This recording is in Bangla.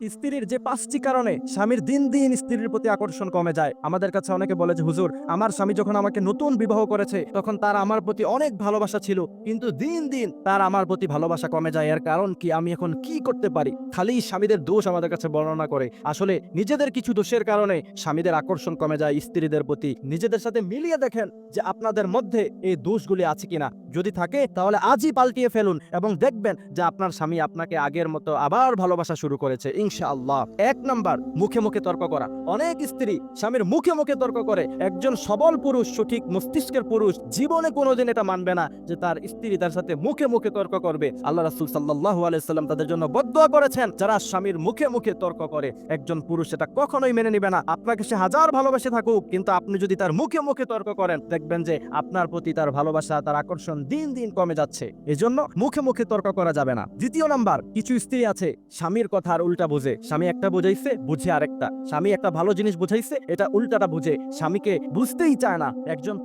স্ত্রীর যে 5টি কারণে স্বামীর দিন দিন স্ত্রীর প্রতি আকর্ষণ কমে যায়। আমাদের কাছে অনেকে বলে যে, হুজুর, আমার স্বামী যখন আমাকে নতুন বিবাহ করেছে তখন তার আমার প্রতি অনেক ভালোবাসা ছিল, কিন্তু দিন দিন তার আমার প্রতি ভালোবাসা কমে যায়। এর কারণ কি? আমি এখন কি করতে পারি? খালি স্বামীদের দোষ আমাদের কাছে বর্ণনা করে। আসলে নিজেদের কিছু দোষের কারণে স্বামীদের আকর্ষণ কমে যায় স্ত্রীদের প্রতি। নিজেদের সাথে মিলিয়ে দেখেন যে আপনাদের মধ্যে এই দোষগুলি আছে কিনা। যদি থাকে তাহলে আজই পাল্টিয়ে ফেলুন এবং দেখবেন যে আপনার স্বামী আপনাকে আগের মতো আবার ভালোবাসা শুরু করেছে ইনশাআল্লাহ। 1 নাম্বার, মুখে মুখে তর্ক করা। অনেক স্ত্রী স্বামীর মুখে মুখে তর্ক করে। একজন সবল পুরুষ, সঠিক মস্তিষ্কের পুরুষ জীবনে কোনোদিন এটা মানবে না যে তার স্ত্রী তার সাথে মুখে মুখে তর্ক করবে। আল্লাহ রাসূল সাল্লাল্লাহু আলাইহি সাল্লাম তাদের জন্য বদদুয়া করেছেন যারা স্বামীর মুখে মুখে তর্ক করে। একজন পুরুষ এটা কখনোই মেনে নিবে না। আপনাকে সে হাজার ভালোবাসে থাকুক, কিন্তু আপনি যদি তার মুখে মুখে তর্ক করেন, দেখবেন যে আপনার প্রতি তার ভালোবাসা, তার আকর্ষণ দিন দিন কমে যাচ্ছে। এজন্য মুখে মুখে তর্ক করা যাবে না। 2 নাম্বার, কিছু স্ত্রী আছে স্বামীর কথা আর উল্টা বোঝে। স্বামী একটা বোঝাইছে, বুঝে আরেকটা। স্বামী একটা ভালো জিনিস বুঝাইছে, এটা উল্টাটা বুঝে। স্বামীকে বুঝতেই চায় না। একজন